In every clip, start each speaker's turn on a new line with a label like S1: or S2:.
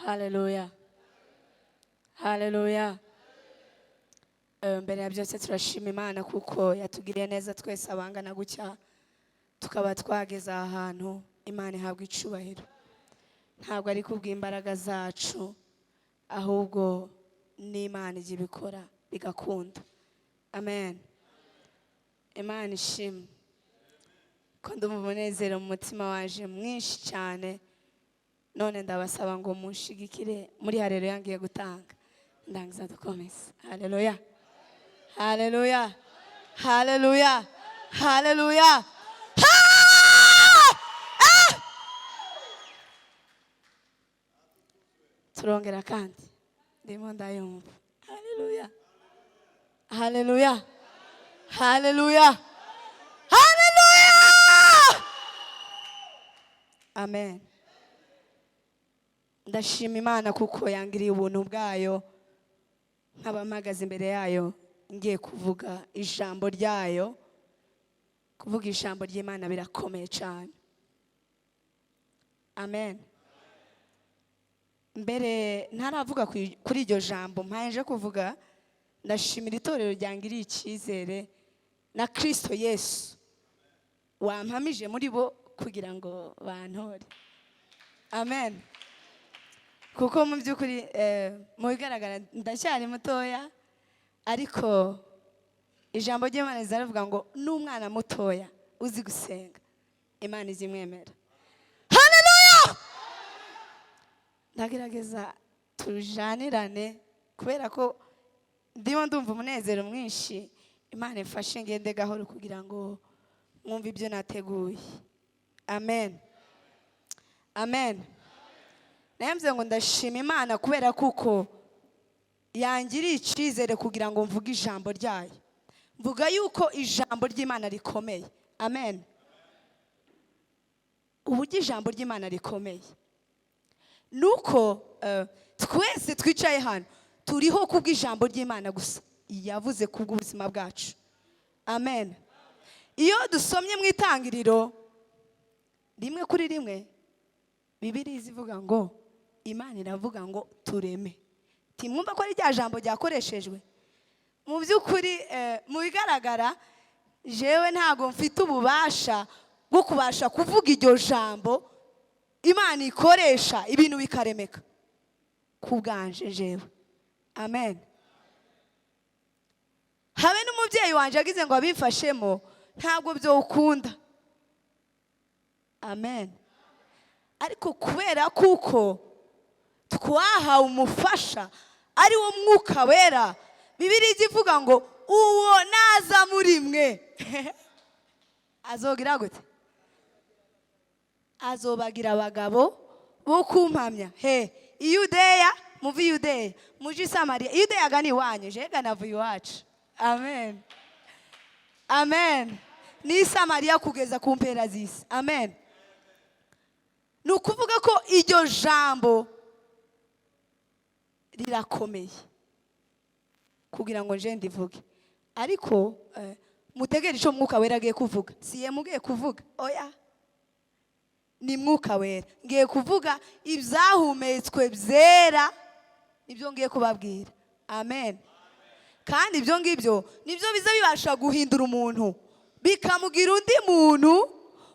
S1: Hallelujah. Hallelujah. Mbere ya byose turashima Imana kuko yatugiriye neza twese abangana gutya tukaba twageze ahantu Imana ihabwa icubahiro. Ntabwo ari kubw'imbaraga zacu ahubwo ni Imana ije bikora bigakunda. Amen. Imana ishimwe. Ko ndumva umunezero mu mutima waje mwinshi cyane. None ndabasaba ngo munshigikire muri haleluya ngiye gutanga. Ndangiza dukomeze. Haleluya. Haleluya. Haleluya. Haleluya. Turongera kandi. Ndimo ndayumva. Haleluya. Haleluya. Haleluya. Haleluya. Amen. Ndashima Imana kuko yangiriye ubuntu bwayo nk'abamagaze imbere yayo ngiye kuvuga ijambo ryayo. Kuvuga ijambo ry'Imana birakomeye cyane. Amen. Mbere ntaravuga kuri iryo jambo mpaje kuvuga ndashimira itorero ryangiriye icyizere na Kristo Yesu wampamije muri bo kugira ngo bantore. Amen. Kuko mu by'ukuri mu bigaragara ndacyari mutoya ariko ijambo ry'Imana zaravuga ngo n'umwana mutoya uzi gusenga Imana izimwemera. Haleluya. Ndagerageza tujanirane kubera ko ndimo ndumva umunezero mwinshi. Imana ifashe ngende gahoro kugira ngo mwumve ibyo nateguye. Amen. Amen. Nemze ngo ndashima Imana kubera kuko yangiriye icyizere kugira ngo mvuge ijambo ryayo. Mvuga yuko ijambo ry'Imana rikomeye. Amen. Uburyo ijambo ry'Imana rikomeye nuko twese twicaye hano turiho kubw'ijambo ry'Imana gusa yavuze kubw'ubuzima bwacu. Amen. Iyo dusomye mu itangiriro rimwe kuri rimwe Bibiliya ivuga ngo Imana iravuga ngo tureme. Timwumva ko ari rya jambo ryakoreshejwe. Mu by'ukuri mu bigaragara jewe ntago mfite ububasha bwo kubasha kuvuga iryo jambo Imana ikoresha ibintu bikaremeka kubganje jewe. Amen. Habe n'umubyeyi wanje agize ngo abifashemo ntabwo byo ukunda. Amen. Ariko kubera kuko twahawe umufasha ari wo Mwuka Wera, Bibiliya ivuga ngo uwo naza muri mwe azogira gute? Azobagira abagabo bo kumpamya. Iyudeya muvi Yudeya muji Samariya. Yudeya gani wanyu jega navuye iwacu. Amen. Amen. Ni Samariya kugeza ku mpera z'isi. Amen. Nukuvuga ko iryo jambo rirakomeye kugira ngo nje ndivuge. Ariko mutegere ico Mwuka Wera agiye kuvuga. Siye mugiye kuvuga. Oya. Ni Mwuka Wera. Ngiye kuvuga ibyahumetswe byera nibyo ngiye kubabwira. Amen. Kandi ibyo ngibyo nibyo biza bibasha guhindura umuntu bikamugira undi muntu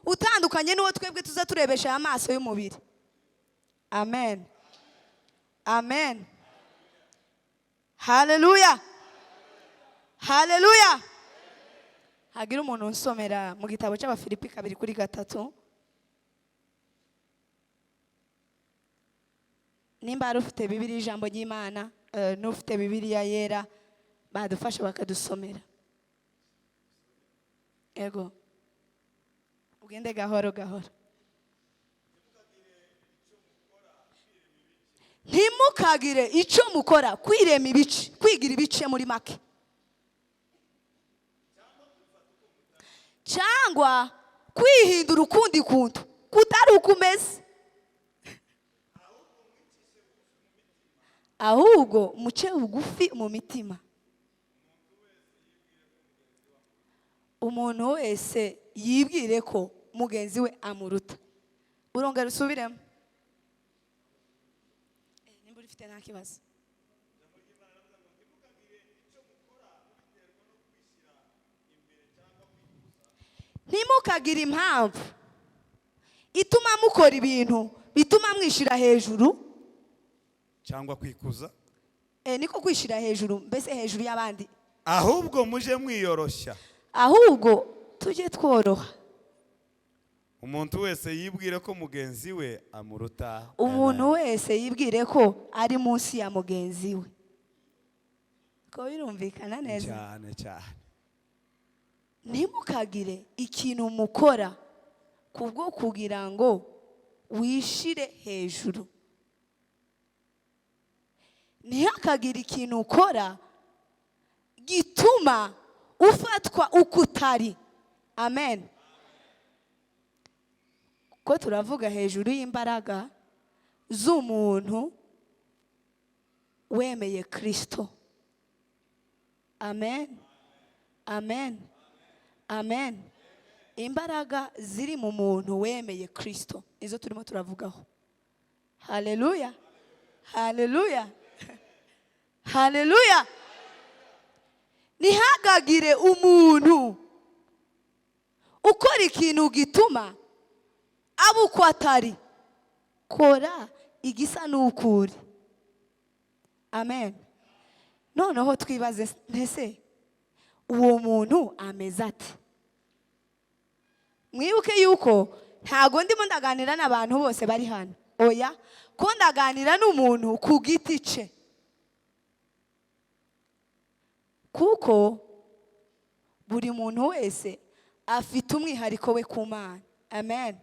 S1: utandukanye n'uwo twebwe tuza turebesha amaso y'umubiri. Amen. Amen. Haleluya. Haleluya. Hagira umuntu unsomera mu gitabo cy'Abafilipi 2:3. Nimba ari ufite Bibiliya ijambo ry'Imana n'ufite Bibiliya yera badufasha bakadusomera. Ego. Ugende gahoro gahoro. Ntimukagire icyo mukora kwirema ibice, kwigira ibice muri make. Cyangwa kwihindura ukundi kuntu kutari ukumeze. Ahubwo muce bugufi mu mitima. Umuntu wese yibwire ko mugenzi we amuruta. Urongera usubiremo. ndabifite nta kibazo. Ntimukagire impamvu ituma mukora ibintu bituma mwishira hejuru
S2: cyangwa kwikuza.
S1: Niko kwishira hejuru, mbese hejuru y'abandi.
S2: Ahubwo muje mwiyoroshya.
S1: Ahubwo tujye tworoha.
S2: Umuntu wese yibwire ko mugenzi we amuruta.
S1: Umuntu wese yibwire ko ari munsi ya mugenzi we. Ko birumvikana neza
S2: cyane cyane.
S1: Ntimukagire ikintu mukora kubwo kugira ngo wishire hejuru. Ntihakagire ikintu ukora gituma ufatwa uko utari. Amen. Ko turavuga hejuru y'imbaraga z'umuntu wemeye Kristo. Amen. Amen. Amen. Imbaraga ziri mu muntu wemeye Kristo izo turimo turavugaho. Haleluya. Haleluya. Haleluya. Ntihagagire umuntu ukora ikintu gituma aba uko atari. Kora igisa n'ukuri. Amen. Noneho twibaze ntese uwo muntu ameze ati? Mwibuke yuko ntago ndimo ndaganira n'abantu bose bari hano. Oya, ko ndaganira n'umuntu ku giti cye. Kuko buri muntu wese afite umwihariko we ku Mana. Amen.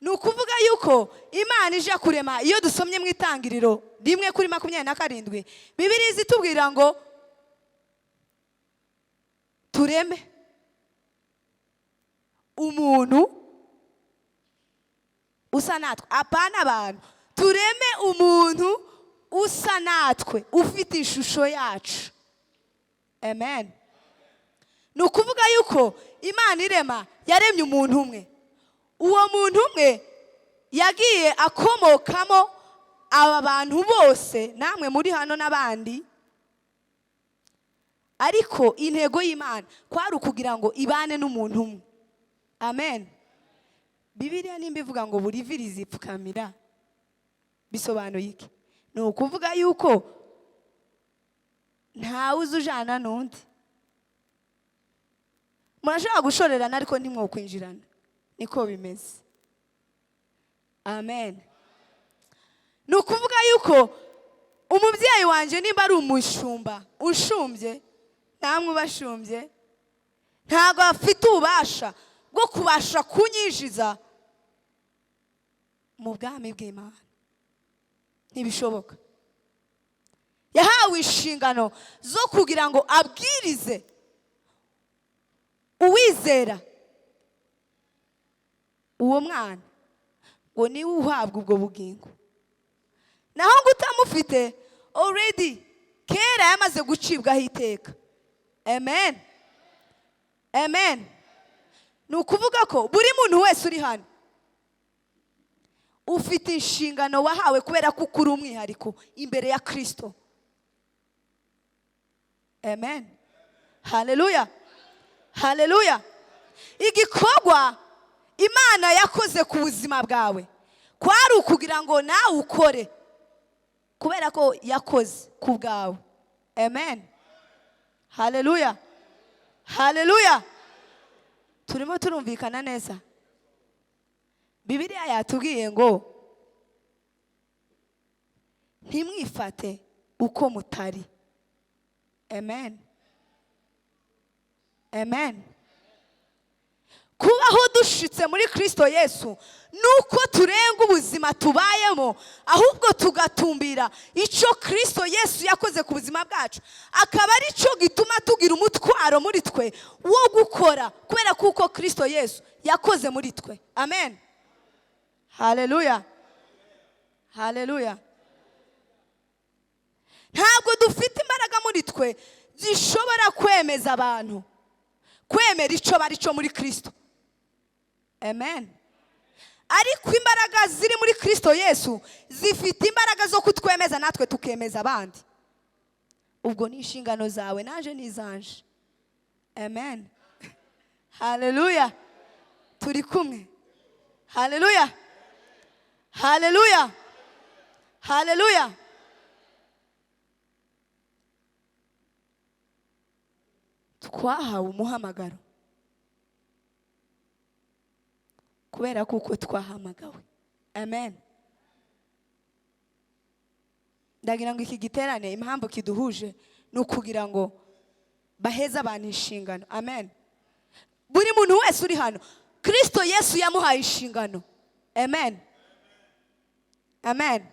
S1: Nukuvuga yuko Imana ije kurema, iyo dusomye mu Itangiriro 1:27 Bibiliya zitubwira ngo tureme umuntu usa natwe. Apana abantu, tureme umuntu usa natwe ufite ishusho yacu. Amen. Nukuvuga yuko Imana irema yaremye umuntu umwe. Uwo muntu umwe yagiye akomokamo aba bantu bose, namwe muri hano n'abandi. Ariko intego y'Imana kwari ukugira ngo ibane n'umuntu umwe. Amen. Bibiliya nimba ivuga ngo buri vi rizipfukamira, bisobanuye iki? Ni ukuvuga yuko ntawe uzujana n'undi. Murashobora gushorerana ariko ntimwokwinjirana. Niko bimeze. Amen. Ni ukuvuga yuko umubyeyi wanje nimba ari umushumba ushumbye, namwe bashumbye, ntago afite ububasha bwo kubasha kunyinjiza mu bwami bw'Imana. Ntibishoboka. Yahawe inshingano zo kugira ngo abwirize uwizera uwo mwana ngo niwe uhabwa ubwo bugingo. Naho ngo utamufite already kera yamaze gucibwaho iteka. Amen. Amen. Ni ukuvuga ko buri muntu wese uri hano ufite inshingano wahawe kubera ko ukuri umwihariko imbere ya Kristo. Amen. Haleluya. Haleluya. Igikorwa Imana yakoze ku buzima bwawe kwari ukugira ngo nawe ukore kubera ko yakoze ku bwawe. Amen. Haleluya. Haleluya. Turimo turumvikana neza. Bibiliya yatubwiye ngo ntimwifate uko mutari. Amen. Amen. Kubaho dushitse muri Kristo Yesu nuko turenga ubuzima tubayemo, ahubwo tugatumbira icyo Kristo Yesu yakoze ku buzima bwacu, akaba ari cyo gituma tugira umutwaro muri twe wo gukora kubera kuko Kristo Yesu yakoze muri twe. Amen. Haleluya. Haleluya. Ntabwo dufite imbaraga muri twe zishobora kwemeza abantu kwemera icyo bari cyo muri Kristo. Amen. Ariko imbaraga ziri muri Kristo Yesu zifite imbaraga zo kutwemeza natwe tukemeza abandi. Ubwo ni inshingano zawe naje nizanje. Amen. Hallelujah. Turi kumwe. Hallelujah. Hallelujah. Hallelujah. Twahawe umuhamagaro kubera kuko twahamagawe. Amen. Ndagira ngo iki giterane impamvu kiduhuje ni ukugira ngo baheze abantu inshingano. Amen. Buri muntu wese uri hano Kristo Yesu yamuhaye inshingano. Amen. Amen.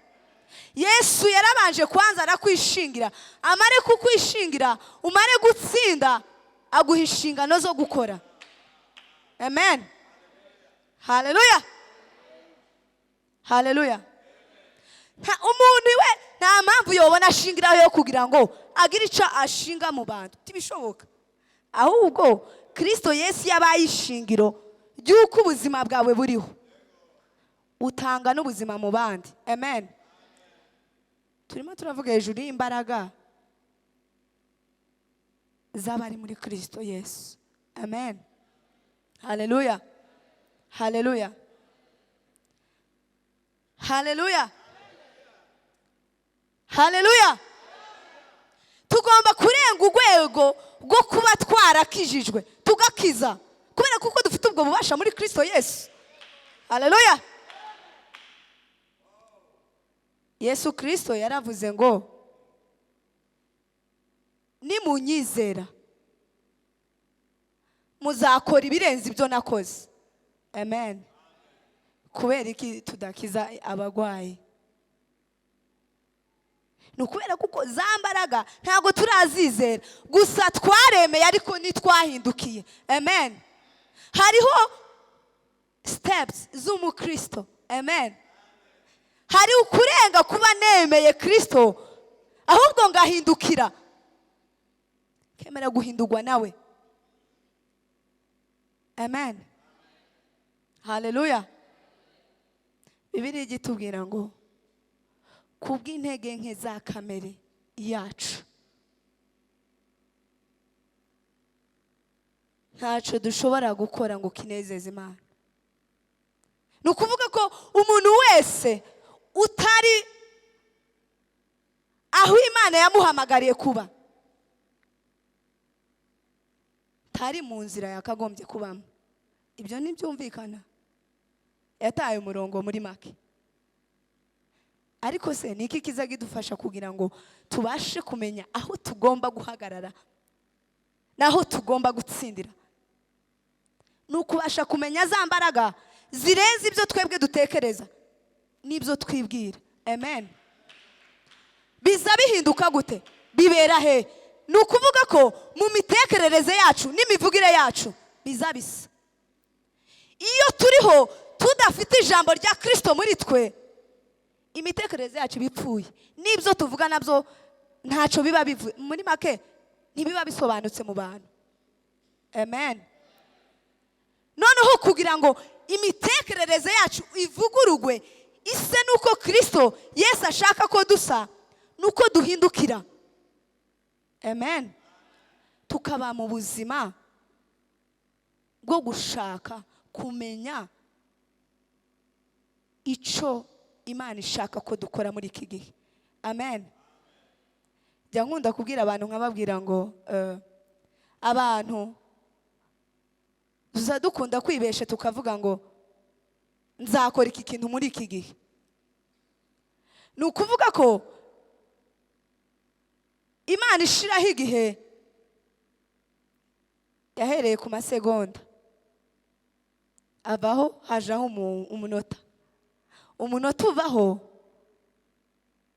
S1: Yesu yarabanje kwanza arakwishingira, amare kukwishingira umare gutsinda aguha inshingano zo gukora. Amen. Hallelujah. Hallelujah. Umuntu we nta mpamvu yobona ashingiraho yo kugira ngo agire icyo ashinga mu bantu, tibishoboka. Ahubwo Kristo Yesu yabaye ishingiro ry'uko ubuzima bwawe buriho, utanga n'ubuzima mu bandi. Amen. Turimo turavuga hejuru y'imbaraga z'abari muri Kristo Yesu. Amen. Hallelujah. Hallelujah. Hallelujah. Hallelujah. Tugomba kurenga urwego rwo kuba twarakijijwe tugakiza kubera kuko dufite ubwo bubasha muri Kristo Yesu. Hallelujah. Yesu Kristo yaravuze ngo nimunyizera muzakora ibirenze ibyo nakoze. Amen. Kubera iki tudakiza abagwayi? Nukubera kuko zambaraga ntago turazizera, gusa twaremeye ariko nitwahindukiye. Amen. Hariho steps z'umukristo. Amen. Hari ukurenga kuba nemeye Kristo ahubwo ngahindukira kemera guhindurwa nawe. Amen. Hallelujah. Bibiliya igitubwira ngo kubw'intege nke za kamere yacu ntacyo dushobora gukora ngo kinezeze Imana. Ni ukuvuga ko umuntu wese utari aho Imana yamuhamagariye kuba, tari mu nzira yakagombye kubamo. Ibyo ntibyumvikana. Yataye umurongo muri make. Ariko se niki kiza kidufasha kugira ngo tubashe kumenya aho tugomba guhagarara naho tugomba gutsindira? Nukubasha kumenya za mbaraga zirenze ibyo twebwe dutekereza n'ibyo twibwira. Amen. Biza bihinduka gute? Bibera he? Nukuvuga ko mu mitekerereze yacu n'imivugire yacu bizabisa. Iyo turiho tudafite ijambo rya Kristo muri twe, imitekerereze yacu bipfuye, n'ibyo tuvuga nabyo ntacyo biba bivuye. Muri make ntibiba bisobanutse mu bantu. Amen. Noneho kugira ngo imitekerereze yacu ivugurugwe ise nuko Kristo Yesu ashaka ko dusa, nuko duhindukira. Amen. Tukaba mu buzima bwo gushaka kumenya ico Imana ishaka ko dukora muri iki gihe. Amen. Jya nkunda kubwira abantu nkababwira ngo abantu dukunda kwibesha tukavuga ngo nzakora iki kintu muri iki gihe. Ni ukuvuga ko Imana ishiraho igihe yahereye ku masegonda, avaho hajaho umunota, umunota uvaho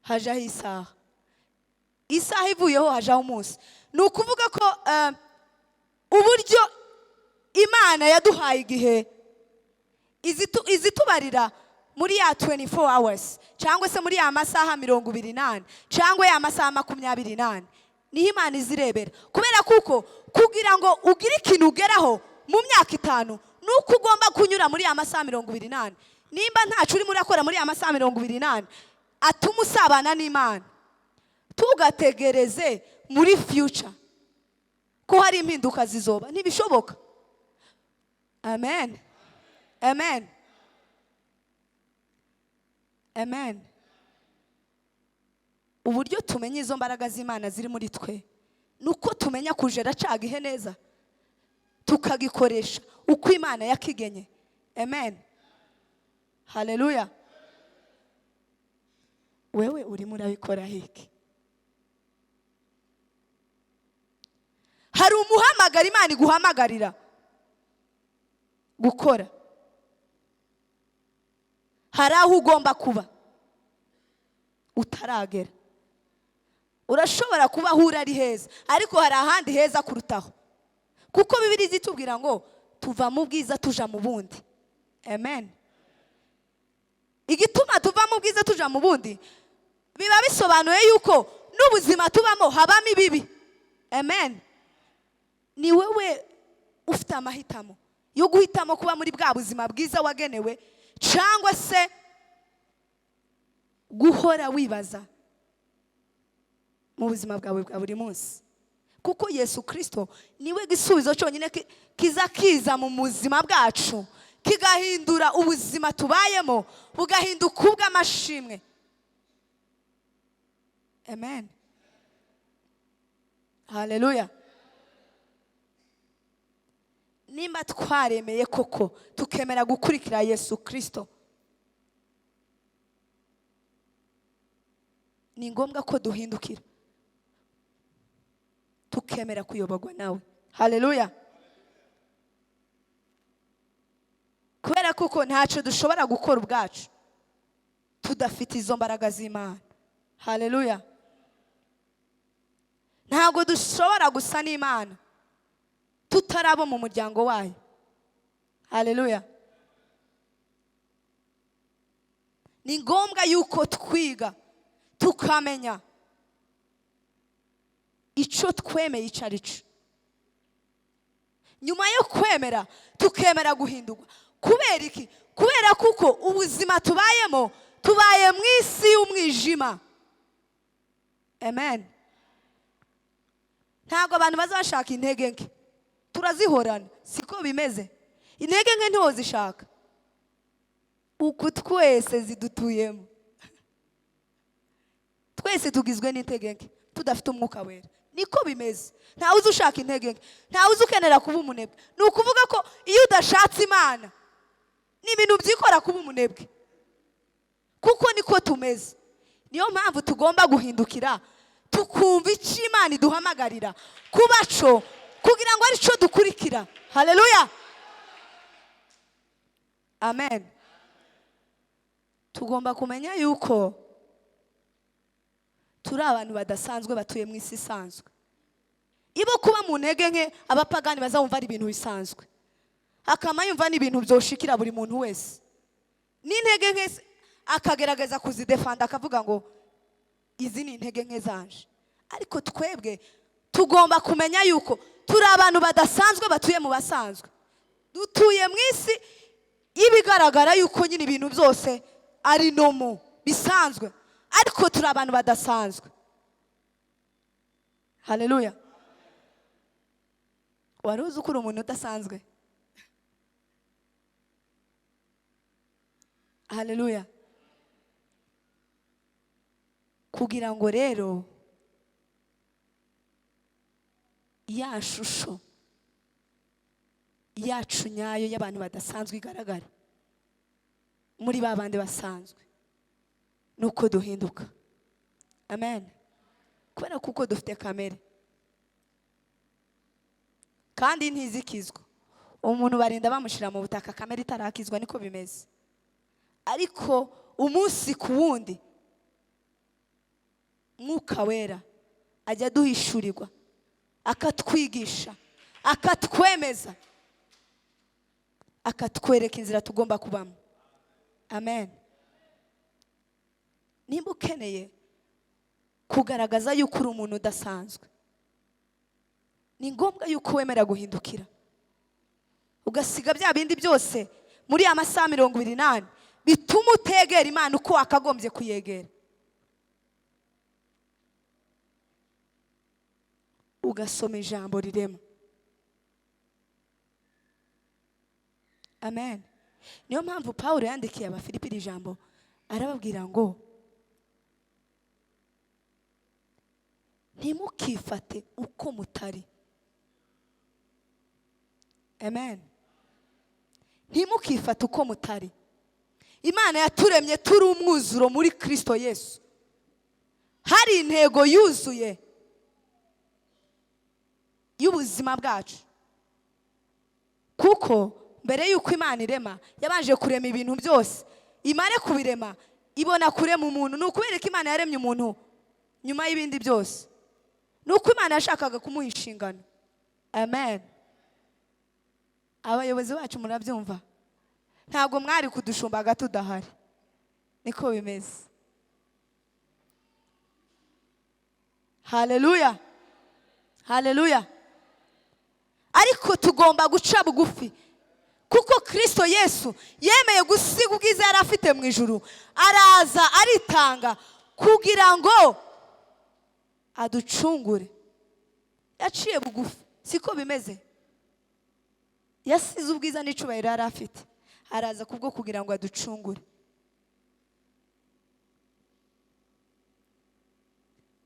S1: hajaho isaha, isaha ivuyeho hajaho umunsi. Ni ukuvuga ko uburyo Imana yaduhaye igihe izitubarira muri ya 24 hours cyangwa se muri ya masaha 28 cyangwa ya masaha 28 niho Imana izirebera. Kubera kuko kugira ngo ugire ikintu ugeraho mu myaka 5 nuko ugomba kunyura muri ya masaha 28. Nimba ntacu uri murakora muri ya masaha 28, atuma usabana n'Imana. Tugategereze muri future ko hari impinduka zizoba. Ntibishoboka. Amen. Amen. Amen. Uburyo tumenya izo mbaraga z'Imana ziri muri twe nuko tumenya kujera cagihe neza tukagikoresha uko Imana yakigenye. Amen. Hallelujah. Wewe uri murabikora hiki? Hari umuhamagara Imana iguhamagarira gukora. Hari aho ugomba kuba utaragera. Urashobora kuba aho uri heza, ariko hari ahandi heza kurutaho. Kuko Bibiliya itubwira ngo tuva mu bwiza tuja mu bundi. Amen. Igituma tuva mu bwiza tuja mu bundi biba bisobanuye yuko n'ubuzima tubamo habamo ibibi. Amen. Ni wewe ufite amahitamo yo guhitamo kuba muri bwa buzima bwiza wagenewe, cyangwa se guhora wibaza mu buzima bwawe bwa buri munsi. Kuko Yesu Kristo niwe gisubizo cyonyine kiza mu buzima bwacu, kigahindura ubuzima tubayemo bugahinduka ubw'amashimwe. Amen. Hallelujah. Nimba twaremeye koko tukemera gukurikira Yesu Kristo, ni ngombwa ko duhindukira tukemera kuyoborwa nawe. Hallelujah. Kubera kuko ntacyo dushobora gukora ubwacu tudafite izo mbaraga z'Imana. Hallelujah. Ntabwo dushobora gusa n'Imana tutarabo mu muryango wayo. Hallelujah. Ni ngombwa yuko twiga tukamenya icyo twemeye icyo ari cyo. Nyuma yo kwemera tukemera guhindurwa. Kubera iki? Kubera kuko ubuzima tubayemo tubaye mu isi y'umwijima. Amen. Ntabwo abantu bazashaka intege nke, turazihorana. Siko bimeze. Intege nke ntiho zishaka, uku twese zidutuyemo. Twese tugizwe n'intege nke tudafite umwuka wera. Niko bimeze. Ntawe uzi ushaka intege nke, ntawe uzi ukenera kuba umunebwe. Ni ukuvuga ko iyo udashatse Imana ni ibintu byikora kuba umunebwe. Kuko niko tumeze. Niyo mpamvu tugomba guhindukira tukumva icyo Imana iduhamagarira kubaco, kugira ngo ari cyo dukurikira. Hallelujah. Amen. Tugomba kumenya yuko turi abantu badasanzwe batuye mu isi isanzwe. Ibo kuba mu ntege nke abapagani bazumva ari ibintu bisanzwe, akama yumva ni ibintu byoshikira buri muntu wese. N'intege nke akagerageza kuzidefanda akavuga ngo izi ni intege nke zanje. Ariko twebwe tugomba kumenya yuko turi abantu badasanzwe batuye mu basanzwe. Dutuye mu isi ibigaragara yuko nyine ibintu byose ari nomo bisanzwe, ariko turi abantu badasanzwe. Hallelujah. Wari uzi ko uri umuntu udasanzwe? Hallelujah. Kugira ngo rero ya shusho yacu nyayo y'abantu badasanzwe igaragara muri ba bandi basanzwe, nuko duhinduka. Amen. Kubera kuko dufite kamere kandi ntizikizwa. Umuntu barinda bamushira mu butaka kamere itarakizwa, niko bimeze. Ariko umunsi ku wundi Mwuka Wera ajya duhishurirwa, akatwigisha, akatwemeza, akatwereka inzira tugomba kubamo. Amen. Nimba ukeneye kugaragaza yuko uri umuntu udasanzwe, ni ngombwa yuko wemera guhindukira ugasiga bya bindi byose muri amasaha 28 bituma utegera Imana uko wakagombye kuyegera. mugasoma ijambo rirema. Amen. Niyo mpamvu Pawulo yandikiye Abafilipi iri jambo arababwira ngo ntimukifate uko mutari. Amen. Ntimukifate uko mutari. Imana yaturemye turi umwuzuro muri Kristo Yesu. Hari intego yuzuye y'ubuzima bwacu. Kuko mbere yuko Imana irema yabanje kurema ibintu byose. Imare kubirema ibona kurema umuntu. Nukubera ko Imana yaremye umuntu nyuma y'ibindi byose. Nuko Imana yashakaga kumuha inshingano. Amen. Abayobozi bacu murabyumva. Ntabwo mwari kudushumbaga tudahari. Niko bimeze. Haleluya. Haleluya. Ariko tugomba guca bugufi. Kuko Kristo Yesu yemeye gusiga ubwiza yari afite mu ijuru. Araza aritanga kugira ngo aducungure. Yaciye bugufi. Siko bimeze. Yasize ubwiza n'icubahiro yari afite. Araza kubwo kugira ngo aducungure.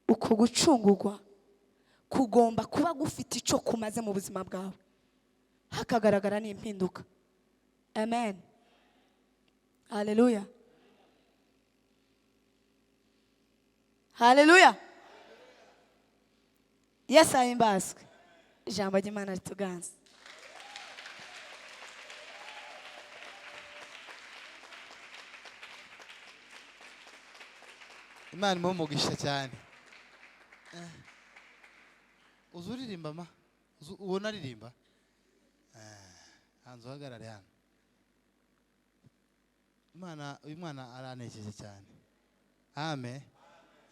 S1: Uko gucungurwa kugomba kuba gufite ico kumaze mu buzima bwawe. Hakagaragara n'impinduka. Amen. Haleluya. Haleluya. Yesu ahimbazwe. Ijambo ry'Imana rituganze.
S3: Imana imumugisha cyane. Uzuririmba ma? Ubona aririmba? Hanzo hagarare hano. Uyu mwana aranejeje cyane. Amen.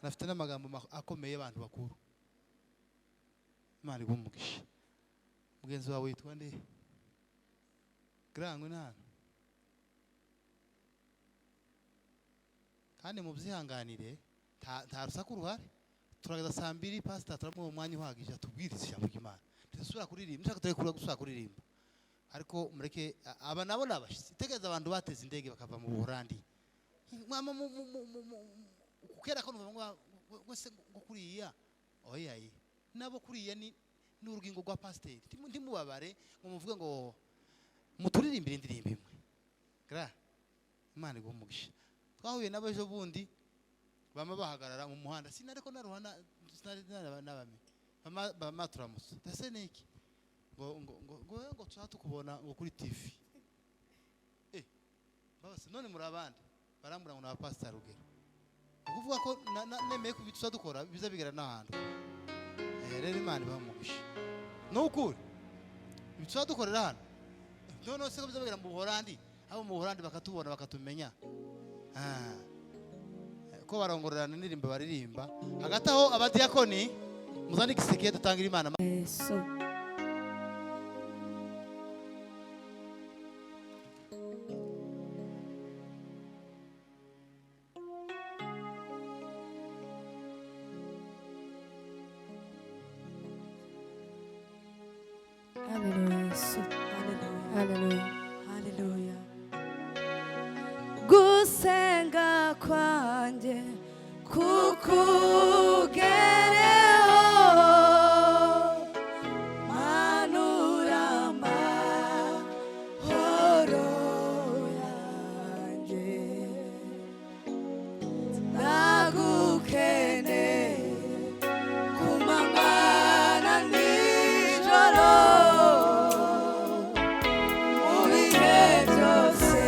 S3: Nafite n'amagambo akomeye abantu bakuru. Imana igumugisha. Mugenzi wawe witwa nde? Grangwe nani? Kandi mubyihanganire nta rusaku ruhari. Turageza saa 2 pastor turamuha umwanya uhagije atubwiriza ijambo ry'Imana. Tusubira kuririmba, nshaka turekura gusubira kuririmba. Ariko mureke aba nabo nabashitsi. Tegeza abantu bateze indege bakava mu Holland. Mama ukera ko numva ngo se ngo kuriya. Oya yi. Nabo kuriya ni n'urugingo rwa pastor. Ndimubabare ngo muvuge ngo muturirimbire indirimbo imwe. Gra. Imana igumugisha. Twahuye nabo ejo bundi bama bahagarara mu muhanda sinareko naruhana n'abami bama turamutse ndase niki ngo tukubona ngo kuri TV bose none muri abandi barambura ngo na pastor Rugero ukuvuga ko nemeye ku bitsa dukora biza bigera n'ahantu rero Imana bamugisha n'ukuri bitsa dukorera hano none se ko biza bigera mu Holland abo mu Holland bakatubona bakatumenya ko barongorerana n'indirimbo baririmba hagati aho abadiyakoni muzandika isekeye dutangira Imana
S1: Yesu. Hallelujah. Yesu. Hallelujah. Hallelujah. Hallelujah. Gusenga kwanjye kukugereho manura amahoro yanjye ndagukeneye ku manywa na nijoro mu bihe byose.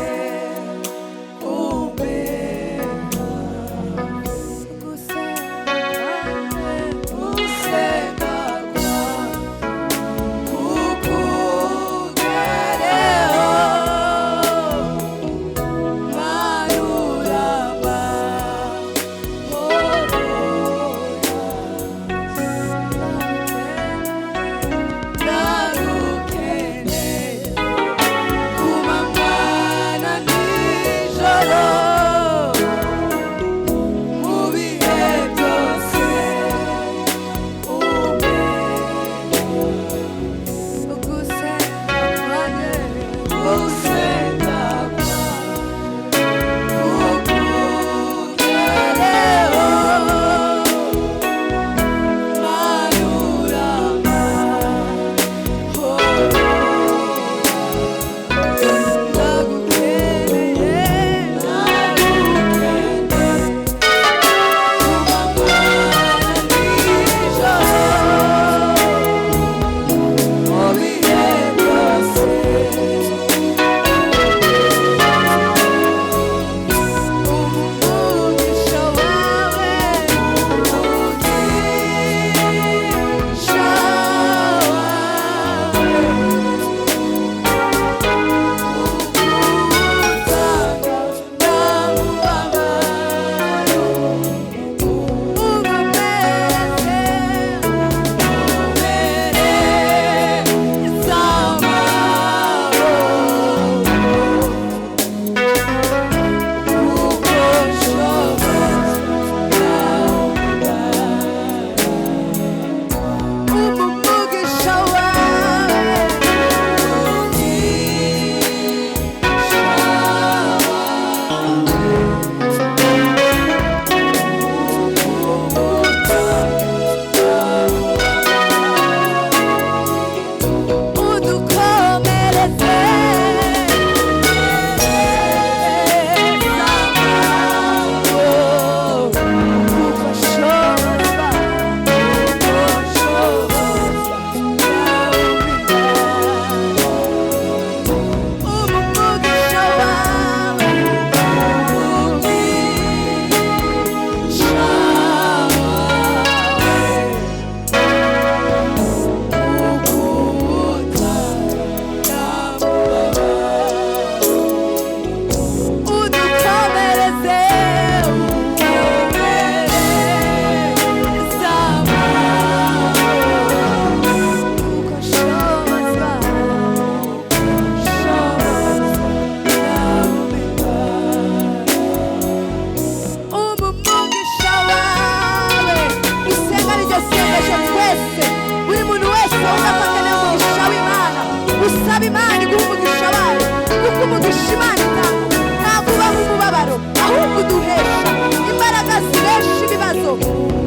S1: amasengesho twese buri muntu wese udafatanya umugisha w'Imana usaba Imana iguha umugisha wayo kuko umugisha Imana itanga ntabwo uba mu mubabaro ahubwo uduhesha imbaraga zibesha ibibazo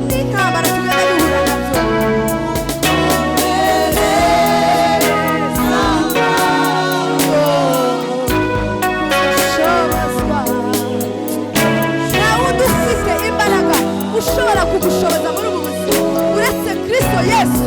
S1: n'intambara tugenda duhura nabyo. Ushobora kugushoboza muri ubu buzima uretse Kristo Yesu